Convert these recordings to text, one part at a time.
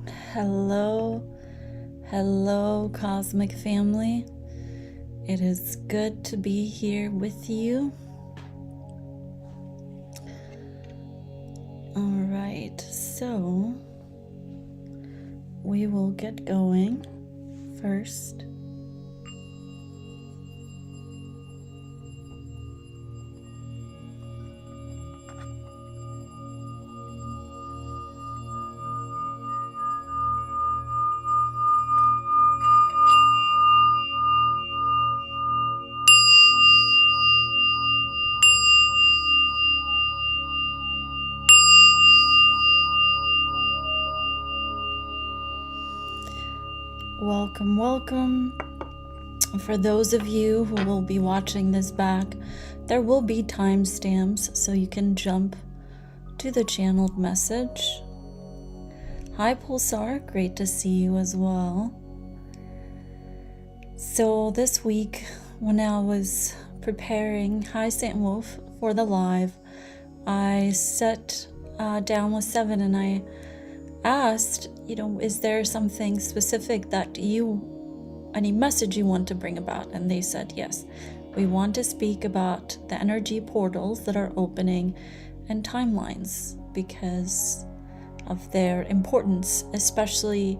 Hello, hello, cosmic family. It is good to be here with you. All right, so we will get going first. Welcome. For those of you who will be watching this back, there will be timestamps so you can jump to the channeled message. Hi Pulsar, great to see you as well. So this week, when I was preparing Hi Saint Wolf for the live, I sat down with Seven and I asked, is there something specific any message you want to bring about? And they said, yes, we want to speak about the energy portals that are opening and timelines because of their importance, especially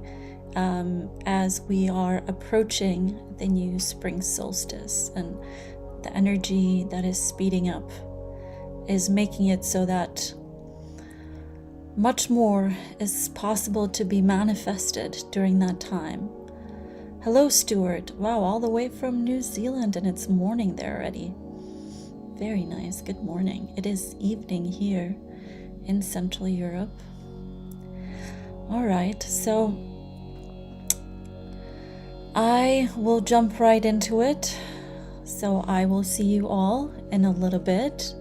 as we are approaching the new spring solstice, and the energy that is speeding up is making it so that much more is possible to be manifested during that time. Hello, Stuart. Wow, all the way from New Zealand, and it's morning there already. Very nice. Good morning. It is evening here in Central Europe. All right, so I will jump right into it. So I will see you all in a little bit.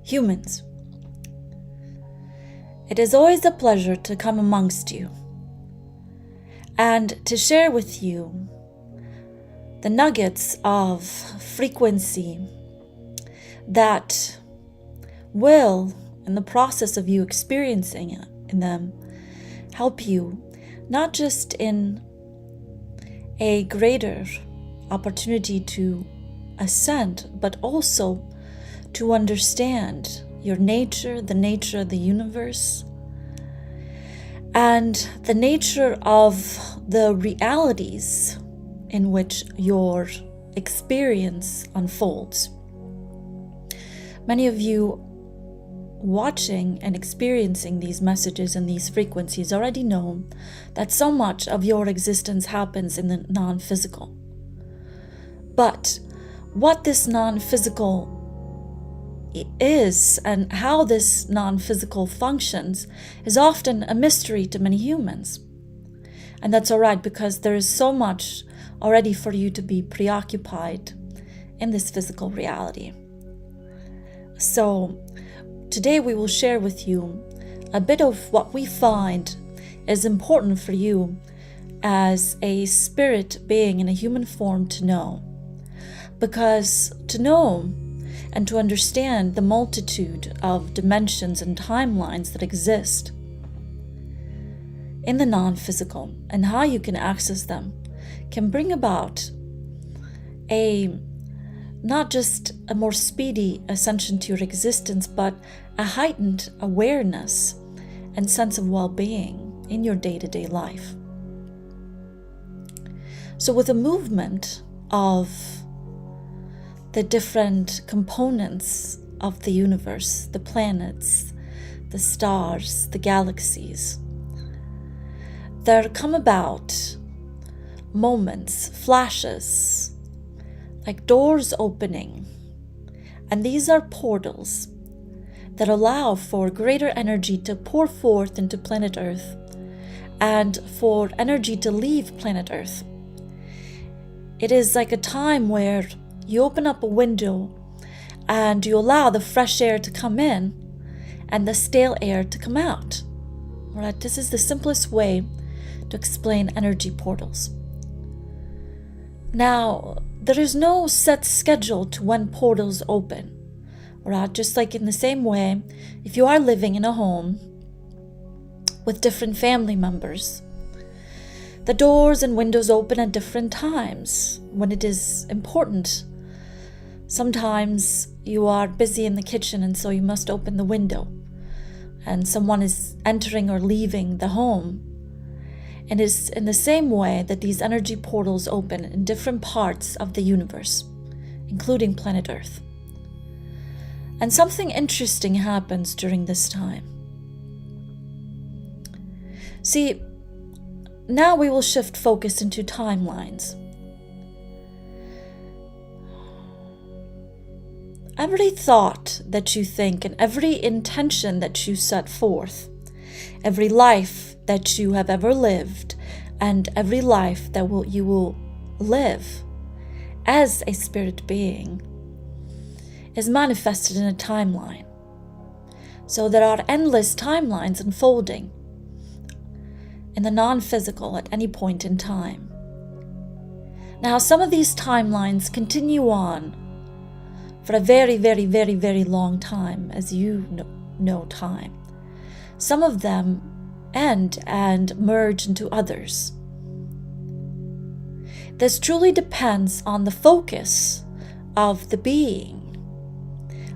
Humans, it is always a pleasure to come amongst you and to share with you the nuggets of frequency that will, in the process of you experiencing them, help you not just in a greater opportunity to ascend, but also to understand your nature, the nature of the universe, and the nature of the realities in which your experience unfolds. Many of you watching and experiencing these messages and these frequencies already know that so much of your existence happens in the non-physical. But what this non-physical is and how this non-physical functions is often a mystery to many humans. And that's all right, because there is so much already for you to be preoccupied in this physical reality. So today we will share with you a bit of what we find is important for you as a spirit being in a human form to know. Because to know and to understand the multitude of dimensions and timelines that exist in the non-physical and how you can access them can bring about not just a more speedy ascension to your existence, but a heightened awareness and sense of well-being in your day-to-day life. So with the movement of the different components of the universe, the planets, the stars, the galaxies, there come about moments, flashes, like doors opening. And these are portals that allow for greater energy to pour forth into planet Earth and for energy to leave planet Earth. It is like a time where you open up a window and you allow the fresh air to come in and the stale air to come out. All right, this is the simplest way to explain energy portals. Now, there is no set schedule to when portals open. All right, just like in the same way, if you are living in a home with different family members, the doors and windows open at different times when it is important. Sometimes you are busy in the kitchen and so you must open the window, and someone is entering or leaving the home. And it's in the same way that these energy portals open in different parts of the universe, including planet Earth. And something interesting happens during this time. See, now we will shift focus into timelines. Every thought that you think and every intention that you set forth, every life that you have ever lived, and every life that you will live as a spirit being is manifested in a timeline. So there are endless timelines unfolding in the non-physical at any point in time. Now, some of these timelines continue on for a very, very, very, very long time, as you know time. Some of them end and merge into others. This truly depends on the focus of the being,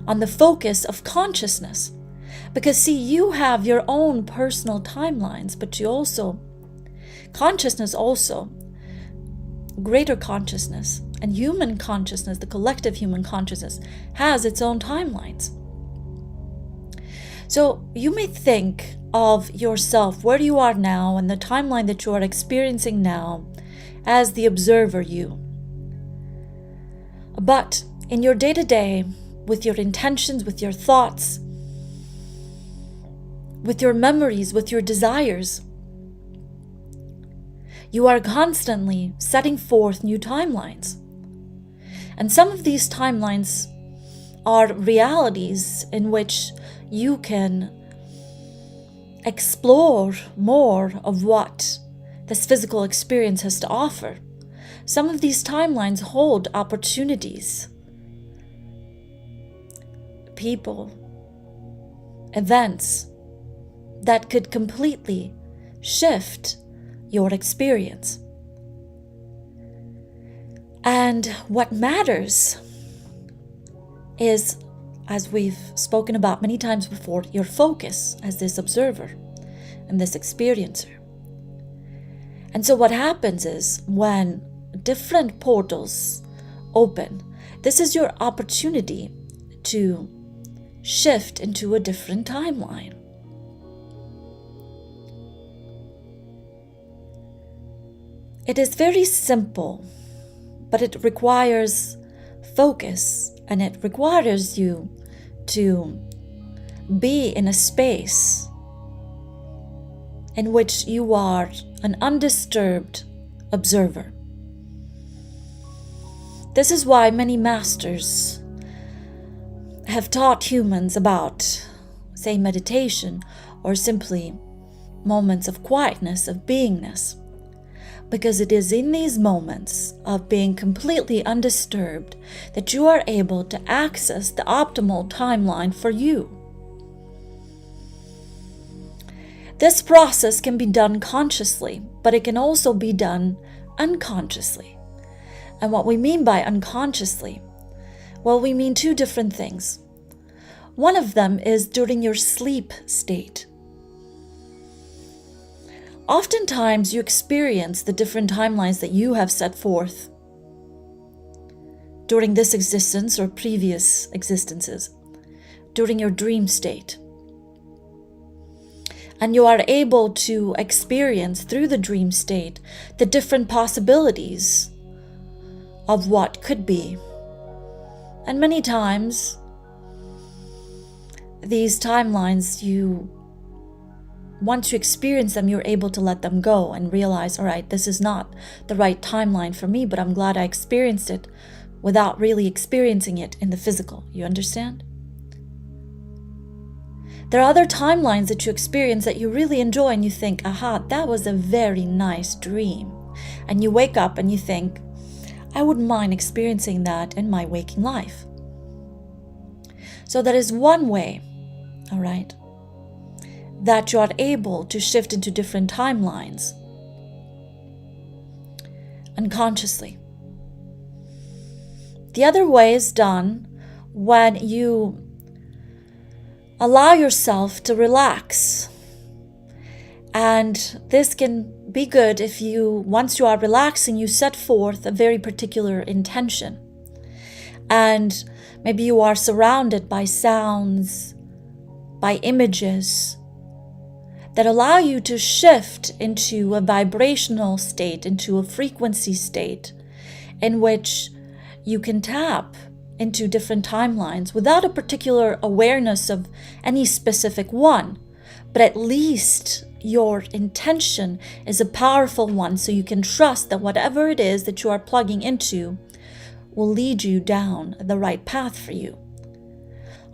on the focus of consciousness. Because see, you have your own personal timelines, but you also, consciousness also, greater consciousness and human consciousness, the collective human consciousness, has its own timelines. So you may think of yourself, where you are now, and the timeline that you are experiencing now, as the observer you. But in your day-to-day, with your intentions, with your thoughts, with your memories, with your desires, you are constantly setting forth new timelines. And some of these timelines are realities in which you can explore more of what this physical experience has to offer. Some of these timelines hold opportunities, people, events that could completely shift your experience. And what matters is, as we've spoken about many times before, your focus as this observer and this experiencer. And so what happens is, when different portals open, this is your opportunity to shift into a different timeline. It is very simple, but it requires focus, and it requires you to be in a space in which you are an undisturbed observer. This is why many masters have taught humans about, say, meditation, or simply moments of quietness, of beingness. Because it is in these moments of being completely undisturbed that you are able to access the optimal timeline for you. This process can be done consciously, but it can also be done unconsciously. And what we mean by unconsciously, well, we mean two different things. One of them is during your sleep state. Oftentimes you experience the different timelines that you have set forth during this existence or previous existences, during your dream state. And you are able to experience through the dream state the different possibilities of what could be. And many times, these timelines, once you experience them, you're able to let them go and realize, all right, this is not the right timeline for me, but I'm glad I experienced it without really experiencing it in the physical. You understand? There are other timelines that you experience that you really enjoy and you think, aha, that was a very nice dream. And you wake up and you think, I wouldn't mind experiencing that in my waking life. So that is one way, all right, that you are able to shift into different timelines unconsciously. The other way is done when you allow yourself to relax. And this can be good if once you are relaxing, you set forth a very particular intention. And maybe you are surrounded by sounds, by images that allow you to shift into a vibrational state, into a frequency state in which you can tap into different timelines without a particular awareness of any specific one, but at least your intention is a powerful one, so you can trust that whatever it is that you are plugging into will lead you down the right path for you.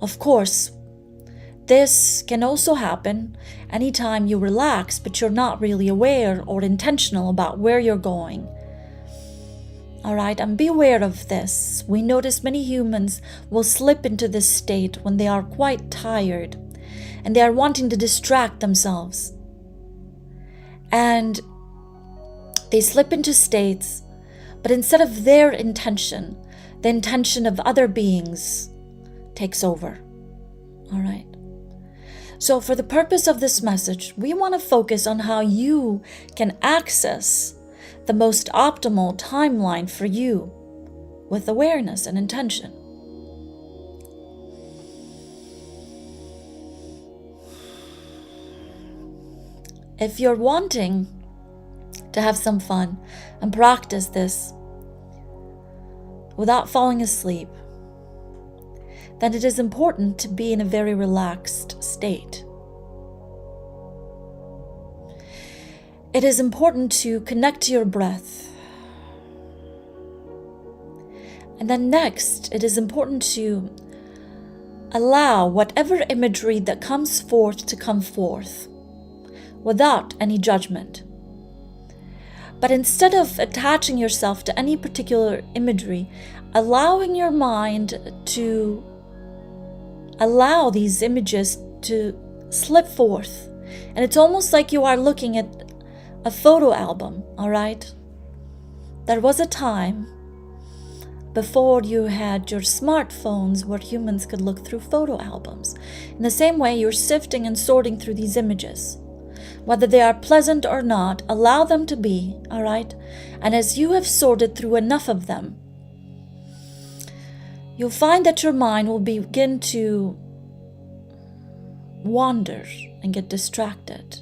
Of course, this can also happen anytime you relax, but you're not really aware or intentional about where you're going. All right, and be aware of this. We notice many humans will slip into this state when they are quite tired and they are wanting to distract themselves. And they slip into states, but instead of their intention, the intention of other beings takes over. All right. So for the purpose of this message, we want to focus on how you can access the most optimal timeline for you with awareness and intention. If you're wanting to have some fun and practice this without falling asleep, then it is important to be in a very relaxed state. It is important to connect to your breath. And then next, it is important to allow whatever imagery that comes forth to come forth without any judgment. But instead of attaching yourself to any particular imagery, allowing your mind to allow these images to slip forth. And it's almost like you are looking at a photo album, all right? There was a time before you had your smartphones where humans could look through photo albums. In the same way, you're sifting and sorting through these images. Whether they are pleasant or not, allow them to be, all right? And as you have sorted through enough of them, you'll find that your mind will begin to wander and get distracted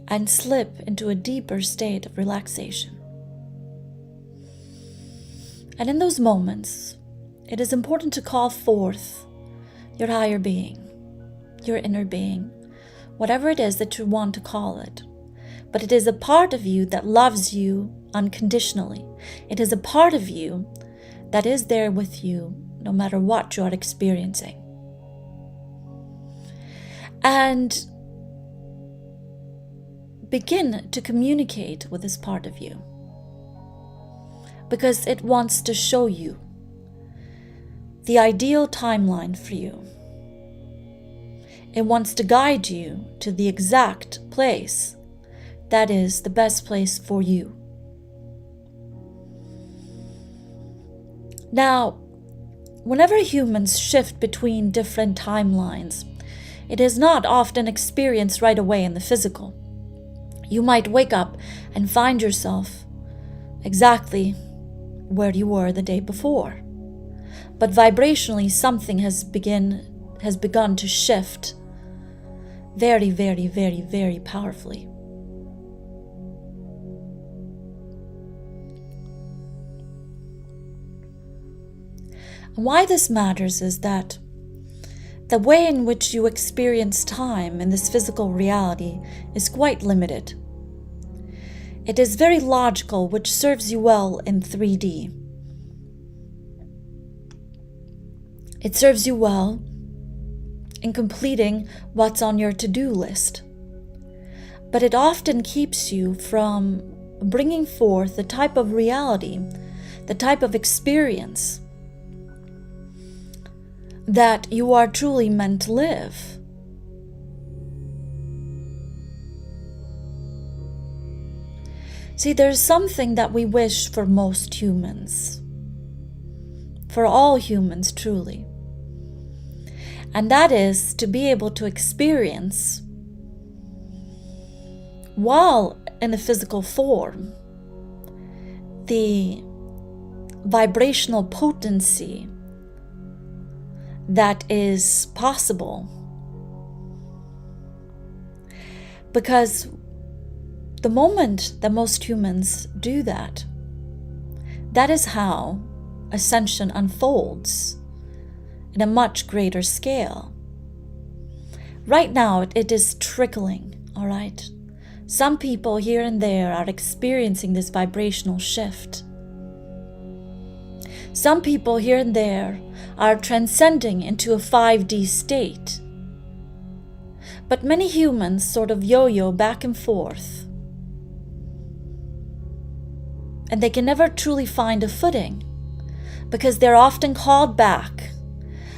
and slip into a deeper state of relaxation. And in those moments, it is important to call forth your higher being, your inner being, whatever it is that you want to call it. But it is a part of you that loves you unconditionally. It is a part of you that is there with you no matter what you are experiencing. And begin to communicate with this part of you, because it wants to show you the ideal timeline for you. It wants to guide you to the exact place that is the best place for you. Now, whenever humans shift between different timelines, it is not often experienced right away in the physical. You might wake up and find yourself exactly where you were the day before. But vibrationally, something has begun to shift very, very, very, very powerfully. And why this matters is that the way in which you experience time in this physical reality is quite limited. It is very logical, which serves you well in 3D. It serves you well in completing what's on your to-do list. But it often keeps you from bringing forth the type of reality, the type of experience that you are truly meant to live. See, there's something that we wish for most humans, for all humans truly, and that is to be able to experience, while in a physical form, the vibrational potency that is possible. Because the moment that most humans do that, that is how ascension unfolds in a much greater scale. Right now, it is trickling, all right? Some people here and there are experiencing this vibrational shift. Some people here and there are transcending into a 5D state. But many humans sort of yo-yo back and forth. And they can never truly find a footing because they're often called back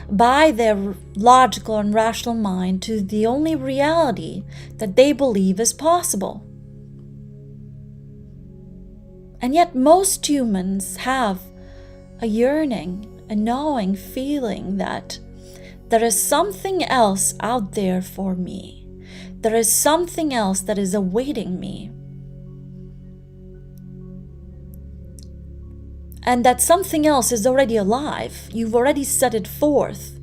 by their logical and rational mind to the only reality that they believe is possible. And yet most humans have a yearning, a knowing feeling that there is something else out there for me. There is something else that is awaiting me. And that something else is already alive. You've already set it forth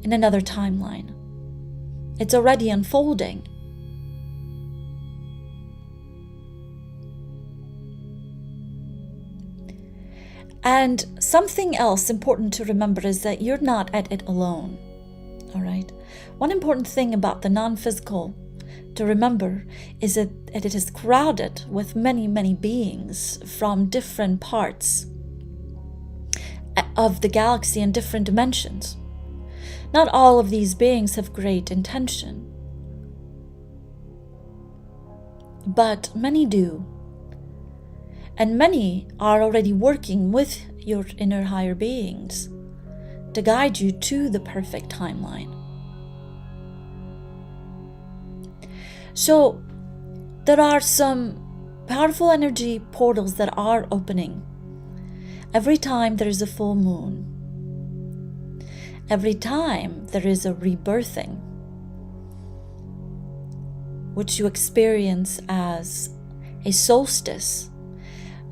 in another timeline. It's already unfolding. And something else important to remember is that you're not at it alone. All right? One important thing about the non-physical to remember is that it is crowded with many, many beings from different parts of the galaxy and different dimensions. Not all of these beings have great intention, but many do. And many are already working with your inner higher beings to guide you to the perfect timeline. So there are some powerful energy portals that are opening every time there is a full moon, every time there is a rebirthing, which you experience as a solstice.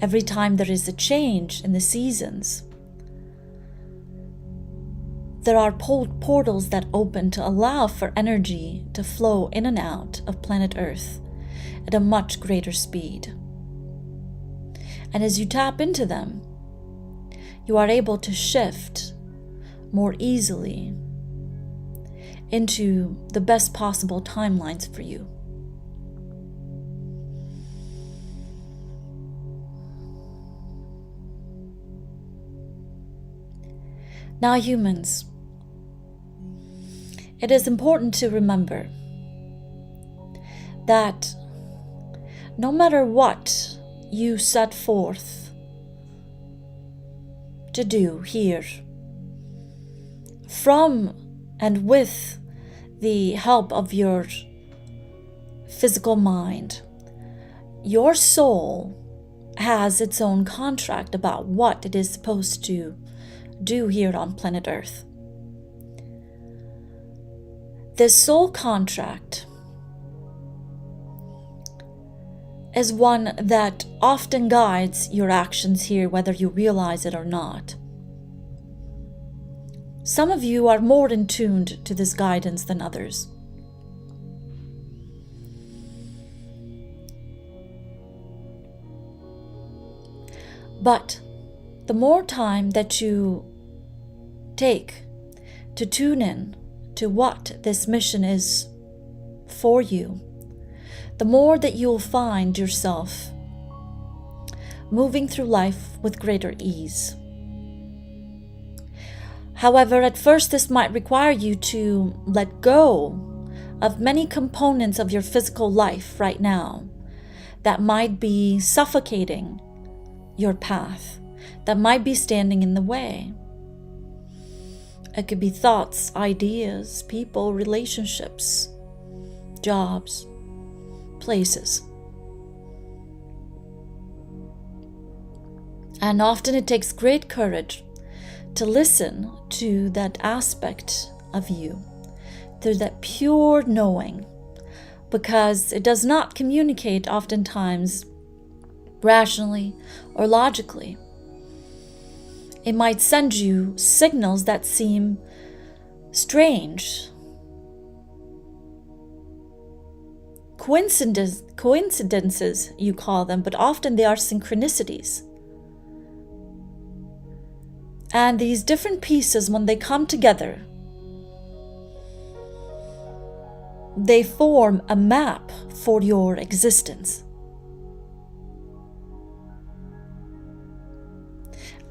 Every time there is a change in the seasons, there are portals that open to allow for energy to flow in and out of planet Earth at a much greater speed. And as you tap into them, you are able to shift more easily into the best possible timelines for you. Now, humans, it is important to remember that no matter what you set forth to do here, from and with the help of your physical mind, your soul has its own contract about what it is supposed to do here on planet Earth. This soul contract is one that often guides your actions here, whether you realize it or not. Some of you are more in tune to this guidance than others. But the more time that you take to tune in to what this mission is for you, the more that you'll find yourself moving through life with greater ease. However, at first this might require you to let go of many components of your physical life right now that might be suffocating your path, that might be standing in the way. It could be thoughts, ideas, people, relationships, jobs, places. And often it takes great courage to listen to that aspect of you, through that pure knowing, because it does not communicate oftentimes rationally or logically. It might send you signals that seem strange, coincidences you call them, but often they are synchronicities. And these different pieces, when they come together, they form a map for your existence.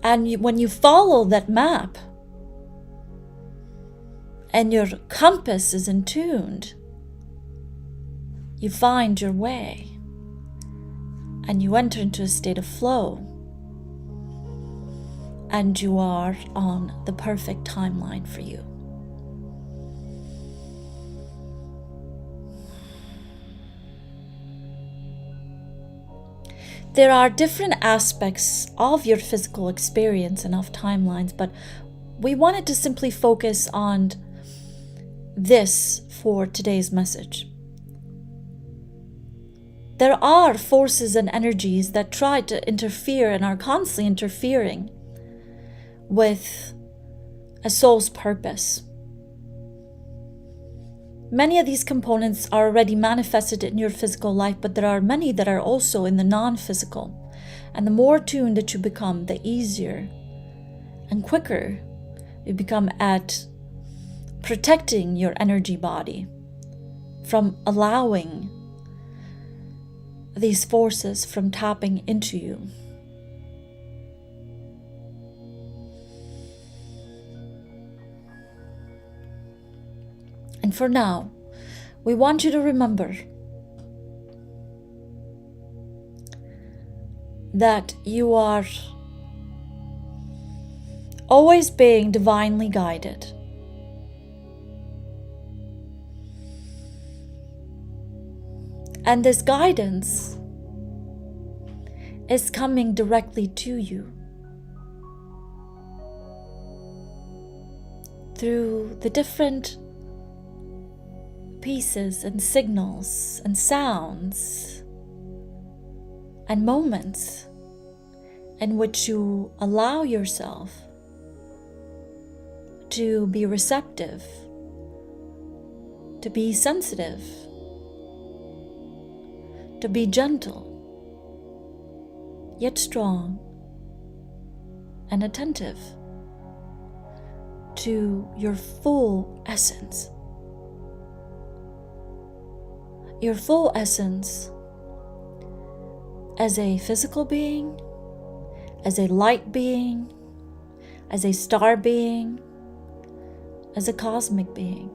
And when you follow that map and your compass is in tune, you find your way and you enter into a state of flow, and you are on the perfect timeline for you. There are different aspects of your physical experience and of timelines, but we wanted to simply focus on this for today's message. There are forces and energies that try to interfere and are constantly interfering with a soul's purpose. Many of these components are already manifested in your physical life, but there are many that are also in the non-physical. And the more tuned that you become, the easier and quicker you become at protecting your energy body from allowing these forces from tapping into you. And for now, we want you to remember that you are always being divinely guided. And this guidance is coming directly to you through the different pieces and signals and sounds and moments in which you allow yourself to be receptive, to be sensitive, to be gentle, yet strong and attentive to your full essence. Your full essence as a physical being, as a light being, as a star being, as a cosmic being.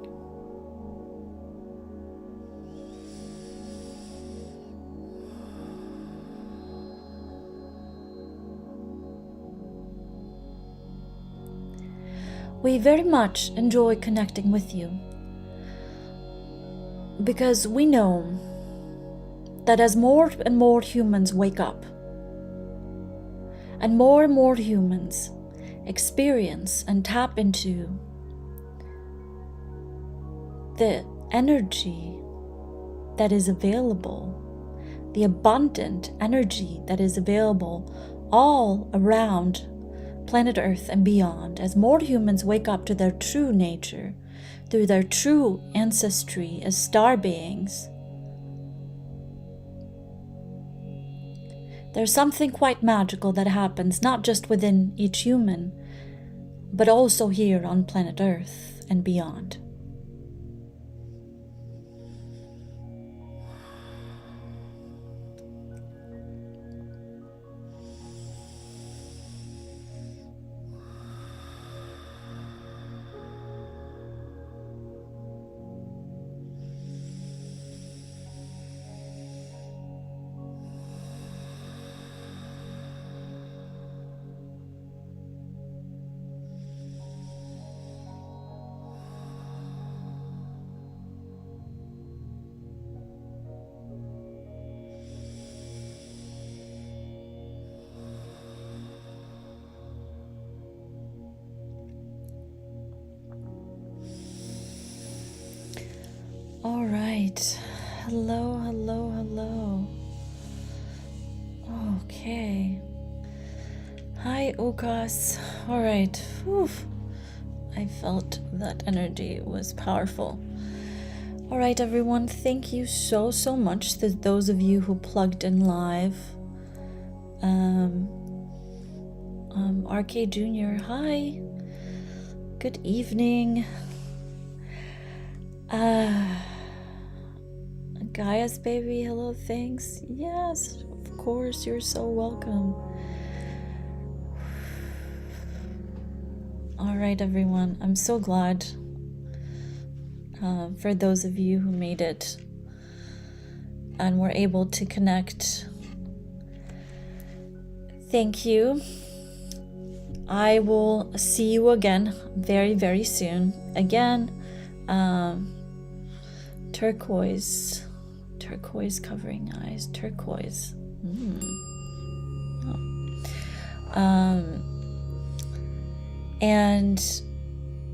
We very much enjoy connecting with you, because we know that as more and more humans wake up, and more humans experience and tap into the energy that is available the abundant energy that is available all around planet Earth and beyond, as more humans wake up to their true nature, through their true ancestry as star beings. There's something quite magical that happens not just within each human, but also here on planet Earth and beyond. All right. Hello, hello, hello. Okay. Hi, Ukas. All right. Whew. I felt that energy was powerful. All right, everyone. Thank you so much to those of you who plugged in live. RK Jr. Hi. Good evening. Gaia's baby, hello, thanks. Yes, of course, you're so welcome. All right, everyone, I'm so glad for those of you who made it and were able to connect. Thank you. I will see you again very, very soon. Again, turquoise covering eyes, turquoise. And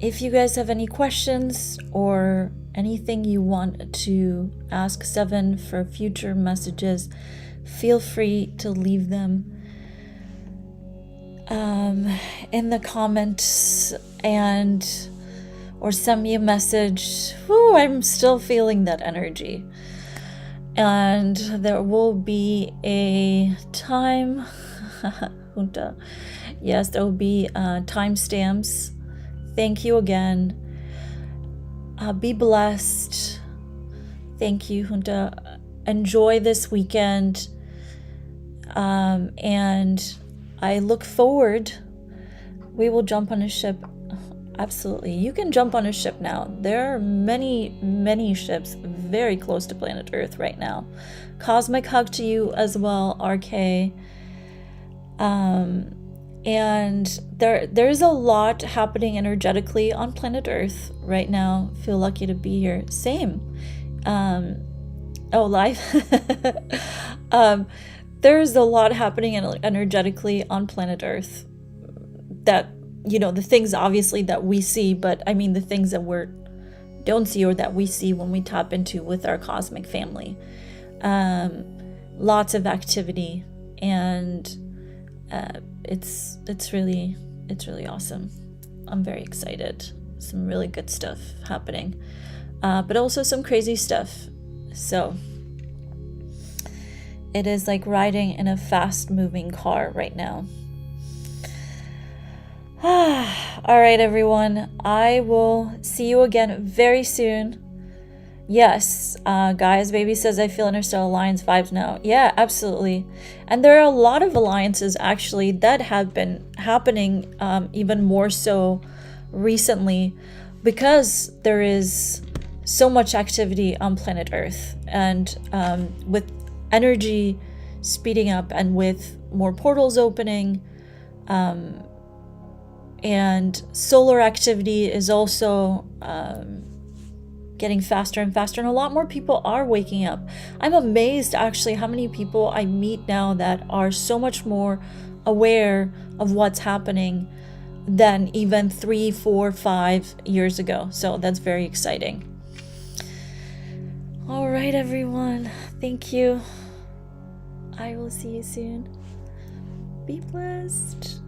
if you guys have any questions or anything you want to ask Seven for future messages, feel free to leave them in the comments or send me a message. Whew, I'm still feeling that energy. And there will be a time, Junta. Yes, there will be timestamps. Thank you again. Be blessed. Thank you, Junta. Enjoy this weekend. And I look forward. We will jump on a ship. Absolutely. You can jump on a ship now. There are many ships very close to planet Earth right now. Cosmic hug to you as well, RK. And there's a lot happening energetically on planet Earth right now. Feel lucky to be here. Same. Live. There's a lot happening energetically on planet Earth that, the things obviously that we see, but I mean the things that we don't see or that we see when we tap into with our cosmic family. Lots of activity, and it's really awesome. I'm very excited. Some really good stuff happening, but also some crazy stuff. So it is like riding in a fast-moving car right now. All right, everyone. I will see you again very soon. Yes, Gaia's baby says I feel Interstellar Alliance vibes now. Yeah, absolutely. And there are a lot of alliances actually that have been happening even more so recently, because there is so much activity on planet Earth, and with energy speeding up and with more portals opening, and solar activity is also getting faster and faster, and a lot more people are waking up. I'm amazed actually how many people I meet now that are so much more aware of what's happening than even 3, 4, 5 years ago. So that's very exciting. All right, everyone. Thank you. I will see you soon. Be blessed.